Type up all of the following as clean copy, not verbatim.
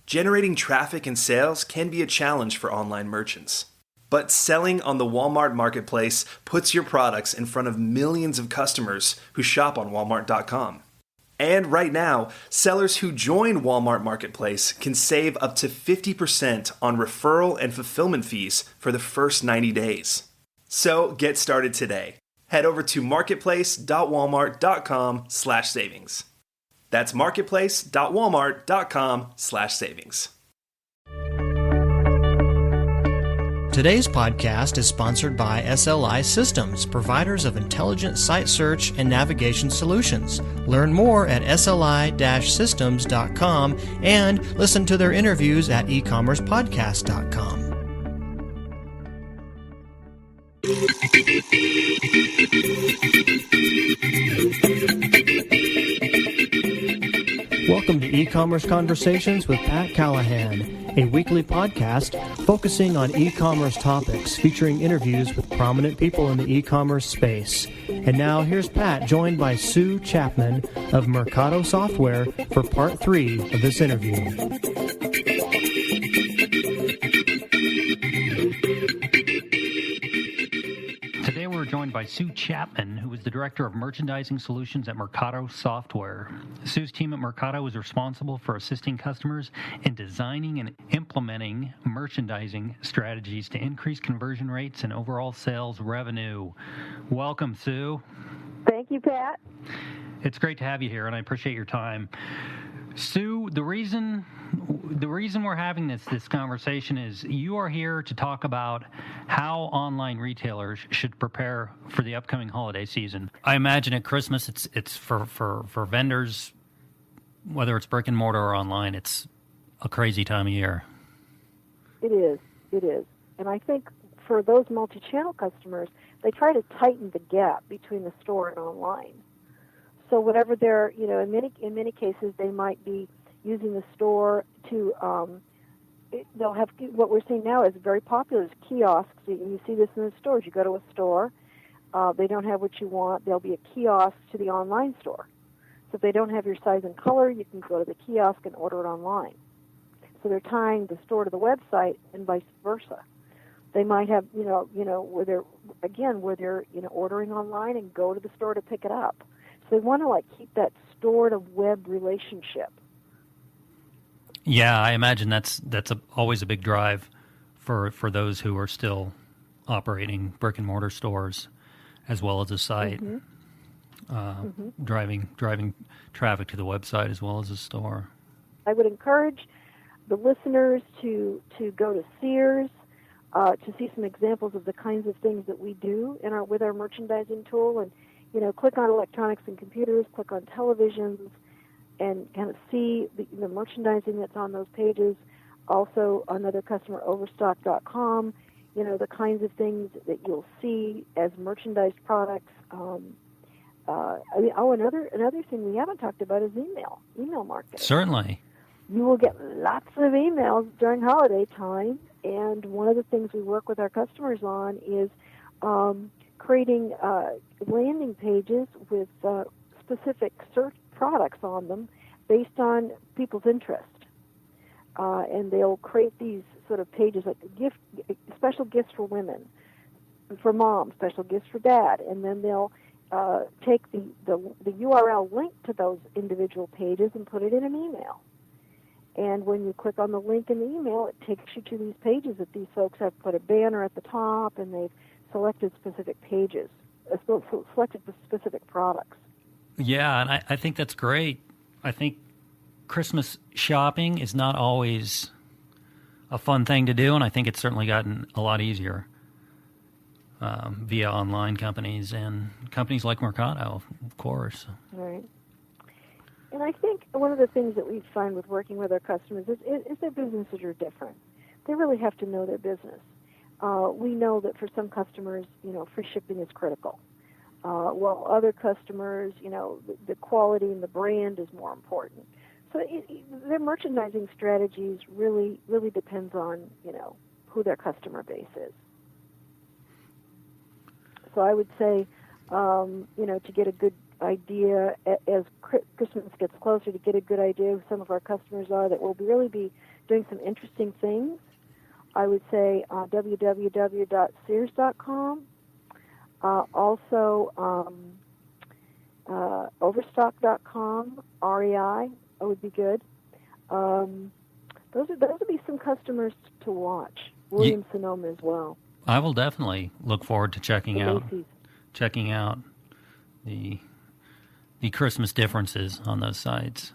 Generating traffic and sales can be a challenge for online merchants. But selling on the Walmart Marketplace puts your products in front of millions of customers who shop on Walmart.com. And right now, sellers who join Walmart Marketplace can save up to 50% on referral and fulfillment fees for the first 90 days. So get started today. Head over to marketplace.walmart.com/savings. That's marketplace.walmart.com/savings. Today's podcast is sponsored by SLI Systems, providers of intelligent site search and navigation solutions. Learn more at sli-systems.com and listen to their interviews at ecommercepodcast.com. Welcome to E-Commerce Conversations with Pat Callahan, a weekly podcast focusing on e-commerce topics, featuring interviews with prominent people in the e-commerce space. And now here's Pat, joined by Sue Chapman of Mercado Software for part 3 of this interview. Today we're joined by Sue Chapman, who is the Director of Merchandising Solutions at Mercado Software. Sue's team at Mercado is responsible for assisting customers in designing and implementing merchandising strategies to increase conversion rates and overall sales revenue. Welcome, Sue. Thank you, Pat. It's great to have you here, and I appreciate your time. Sue, the reason we're having this conversation is you are here to talk about how online retailers should prepare for the upcoming holiday season. I imagine at Christmas it's for vendors, whether it's brick and mortar or online, it's a crazy time of year. It is. And I think for those multi-channel customers, they try to tighten the gap between the store and online. So whatever they're, in many cases, they might be using the store to, they'll have, what we're seeing now is very popular is kiosks. You see this in the stores. You go to a store, they don't have what you want, there'll be a kiosk to the online store. So if they don't have your size and color, you can go to the kiosk and order it online. So they're tying the store to the website and vice versa. They might have, where they're ordering online and go to the store to pick it up. So they want to keep that store to web relationship. Yeah, I imagine that's always a big drive for those who are still operating brick and mortar stores as well as a site, driving traffic to the website as well as the store. I would encourage the listeners to go to Sears to see some examples of the kinds of things that we do with our merchandising tool, and click on electronics and computers, click on televisions, and kind of see the merchandising that's on those pages. Also, another customer, overstock.com, the kinds of things that you'll see as merchandised products. Another thing we haven't talked about is email marketing. Certainly. You will get lots of emails during holiday time, and one of the things we work with our customers on is creating landing pages with specific search products on them based on people's interest. And they'll create these sort of pages like special gifts for women, for mom, special gifts for dad, and then they'll take the URL link to those individual pages and put it in an email. And when you click on the link in the email, it takes you to these pages that these folks have put a banner at the top, and they've selected specific pages, selected specific products. Yeah, and I think that's great. I think Christmas shopping is not always a fun thing to do, and I think it's certainly gotten a lot easier via online companies and companies like Mercado, of course. Right. And I think one of the things that we find with working with our customers is their businesses are different. They really have to know their business. We know that for some customers, free shipping is critical. While other customers, the quality and the brand is more important. So their merchandising strategies really depends on, who their customer base is. So I would say, to get a good idea as Christmas gets closer to get a good idea who some of our customers are that will really be doing some interesting things. I would say www.sears.com. Also, overstock.com, REI would be good. Those would be some customers to watch. Williams-Sonoma as well. I will definitely look forward to checking out the Christmas differences on those sites.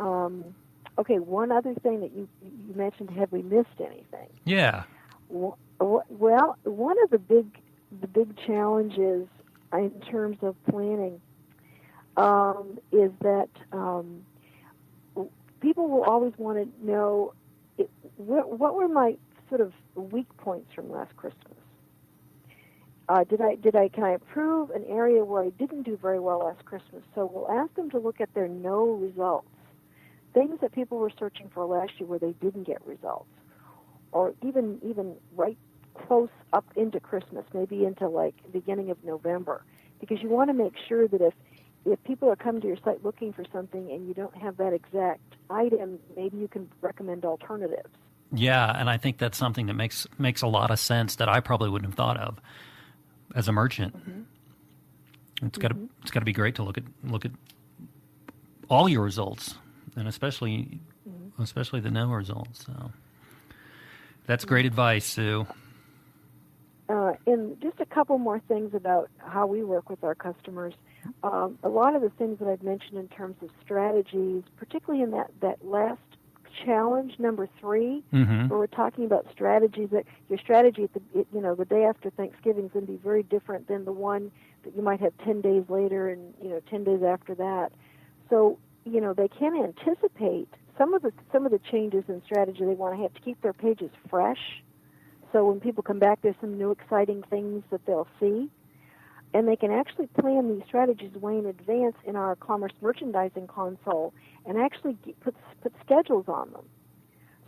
Okay, one other thing that you mentioned, have we missed anything? Yeah. Well, one of the big challenges in terms of planning is that people will always want to know what were my sort of weak points from last Christmas. Can I improve an area where I didn't do very well last Christmas? So we'll ask them to look at their no results, things that people were searching for last year where they didn't get results, or even right close up into Christmas, maybe into like beginning of November, because you want to make sure that if people are coming to your site looking for something and you don't have that exact item, maybe you can recommend alternatives. Yeah, and I think that's something that makes a lot of sense that I probably wouldn't have thought of as a merchant. Mm-hmm. It's got to be great to look at all your results, and especially the no results. So that's great advice, Sue. And just a couple more things about how we work with our customers. A lot of the things that I've mentioned in terms of strategies, particularly in that last challenge, number 3, where we're talking about strategies, that your strategy at the day after Thanksgiving is going to be very different than the one that you might have 10 days later and 10 days after that. So they can anticipate some of the changes in strategy. They want to have to keep their pages fresh. So when people come back, there's some new exciting things that they'll see. And they can actually plan these strategies way in advance in our commerce merchandising console and actually put schedules on them.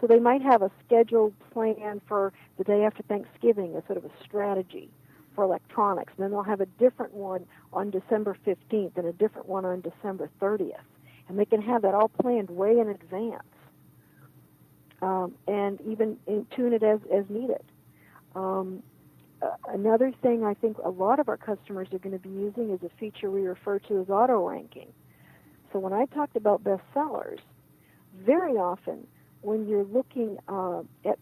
So they might have a scheduled plan for the day after Thanksgiving, a sort of a strategy for electronics. And then they'll have a different one on December 15th and a different one on December 30th. And they can have that all planned way in advance and even tune it as needed. Another thing I think a lot of our customers are going to be using is a feature we refer to as auto ranking. So when I talked about bestsellers, very often when you're looking at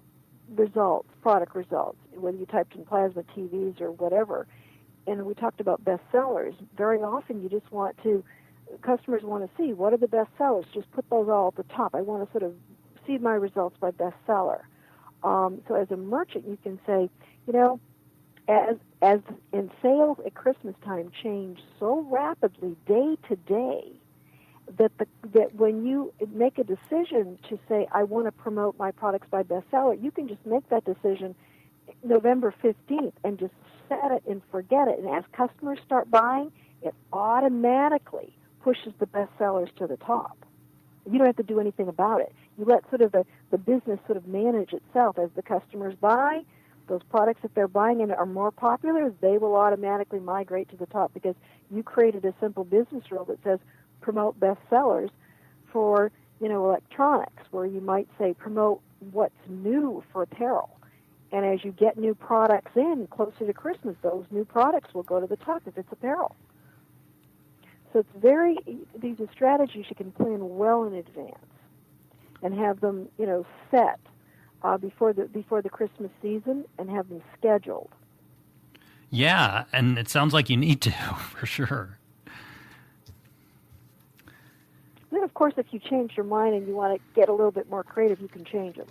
results, product results, whether you typed in plasma TVs or whatever, and we talked about bestsellers, very often customers want to see what are the bestsellers. Just put those all at the top. I want to sort of see my results by bestseller. So as a merchant, you can say, as in sales at Christmas time change so rapidly day to day that when you make a decision to say, I want to promote my products by bestseller, you can just make that decision November 15th and just set it and forget it. And as customers start buying, it automatically pushes the bestsellers to the top. You don't have to do anything about it. You let sort of the business sort of manage itself. As the customers buy, those products that they're buying and are more popular, they will automatically migrate to the top because you created a simple business rule that says promote bestsellers for, electronics, where you might say promote what's new for apparel. And as you get new products in closer to Christmas, those new products will go to the top if it's apparel. So these are strategies you can plan well in advance and have them, set before the Christmas season and have them scheduled. Yeah, and it sounds like you need to, for sure. Then, of course, if you change your mind and you want to get a little bit more creative, you can change them.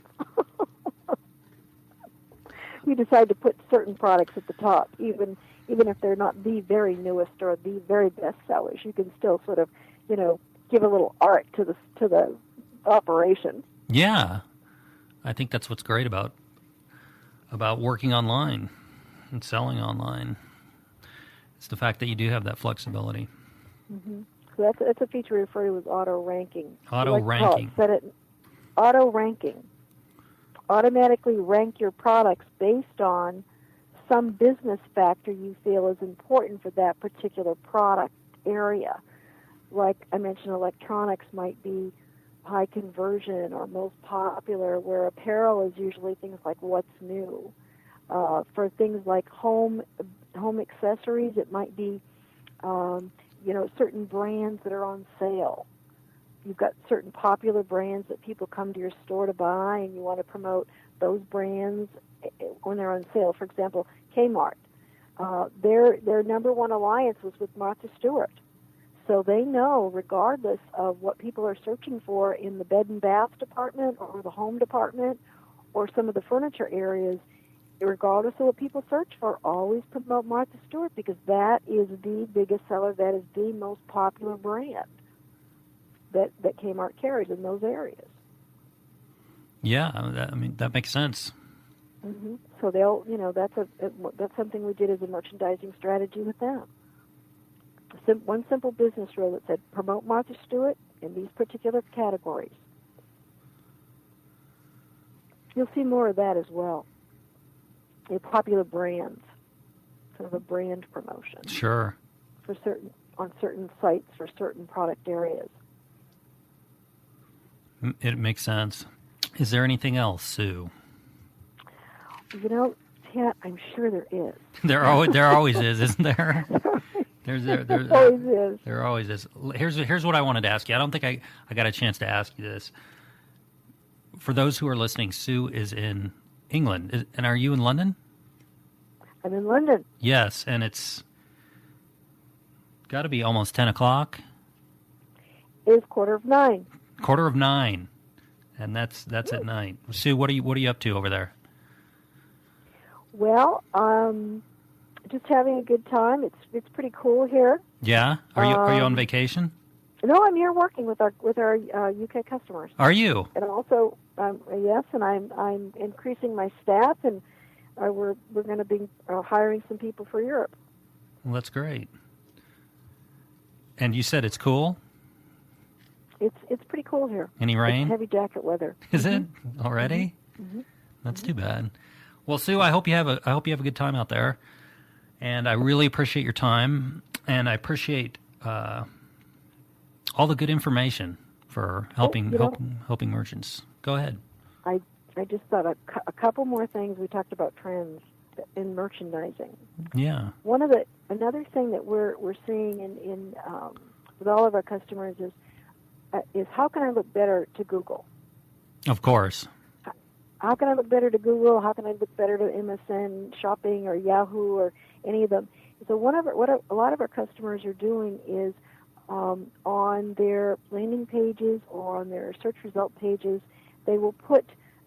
You decide to put certain products at the top, even if they're not the very newest or the very best sellers. You can still sort of, give a little art to the operation. Yeah, I think that's what's great about working online and selling online. It's the fact that you do have that flexibility. Mm-hmm. So that's a feature we refer to as auto ranking. Auto ranking. Auto ranking. Automatically rank your products based on some business factor you feel is important for that particular product area. Like I mentioned, electronics might be high conversion or most popular, where apparel is usually things like what's new. For things like home accessories, it might be certain brands that are on sale. You've got certain popular brands that people come to your store to buy, and you want to promote those brands when they're on sale. For example, Kmart, their number one alliance was with Martha Stewart. So they know, regardless of what people are searching for in the bed and bath department or the home department or some of the furniture areas, regardless of what people search for, always promote Martha Stewart, because that is the biggest seller, that is the most popular brand that Kmart carries in those areas. Yeah, that makes sense. Mm-hmm. So they'll, that's something we did as a merchandising strategy with them. One simple business rule that said, promote Martha Stewart in these particular categories. You'll see more of that as well. Popular brands, sort of a brand promotion. Sure. On certain sites for certain product areas. It makes sense. Is there anything else, Sue? Kat, I'm sure there is. There always is, isn't there? There always is. There always is. Here's what I wanted to ask you. I don't think I got a chance to ask you this. For those who are listening, Sue is in England. And are you in London? I'm in London. Yes, and it's got to be almost 10 o'clock. It's 9:15. 9:15, and that's at night. Sue, what are you up to over there? Well, just having a good time. It's pretty cool here. Yeah. Are you on vacation? No, I'm here working with our UK customers. Are you? And also, yes, and I'm increasing my staff, and we're going to be hiring some people for Europe. Well, that's great. And you said it's cool? It's pretty cool here. Any rain? It's heavy jacket weather. Is it already? Mm-hmm. That's too bad. Well, Sue, I hope you have a good time out there, and I really appreciate your time, and I appreciate all the good information for helping merchants. Go ahead. I just thought a couple more things. We talked about trends in merchandising. Yeah. Another thing that we're seeing in with all of our customers is how can I look better to Google? Of course. How can I look better to Google? How can I look better to MSN Shopping or Yahoo or any of them? So what a lot of our customers are doing is on their landing pages or on their search result pages, they will put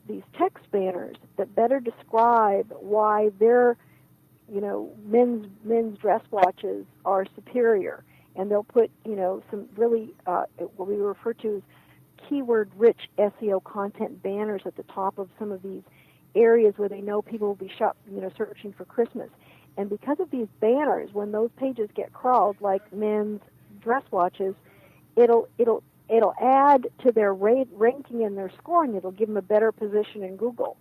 these text banners that better describe why their men's dress watches are superior, and they'll put some really what we refer to as keyword-rich SEO content banners at the top of some of these areas where they know people will be searching for Christmas. And because of these banners, when those pages get crawled, like men's dress watches, it'll add to their ranking and their scoring. It'll give them a better position in Google.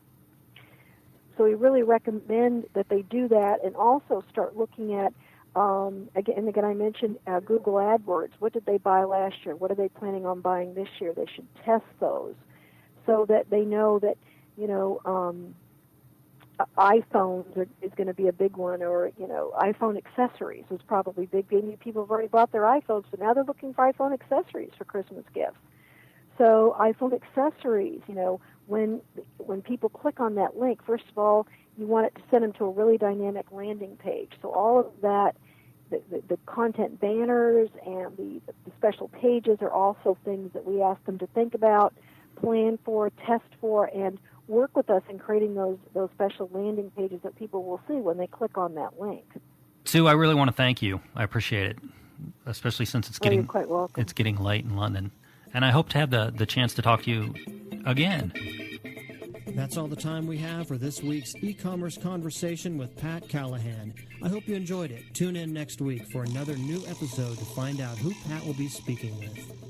So we really recommend that they do that, and also start looking at again I mentioned Google AdWords. What did they buy last year? What are they planning on buying this year? They should test those so that they know that iPhones is going to be a big one, or iPhone accessories is probably big. Maybe people have already bought their iPhones, but now they're looking for iPhone accessories for Christmas gifts. So iPhone accessories, when people click on that link, first of all, you want it to send them to a really dynamic landing page. So all of that, the content banners and the special pages are also things that we ask them to think about, plan for, test for, and work with us in creating those special landing pages that people will see when they click on that link. Sue, I really want to thank you. I appreciate it, especially since you're quite welcome. It's getting late in London. And I hope to have the chance to talk to you again. That's all the time we have for this week's e-commerce conversation with Pat Callahan. I hope you enjoyed it. Tune in next week for another new episode to find out who Pat will be speaking with.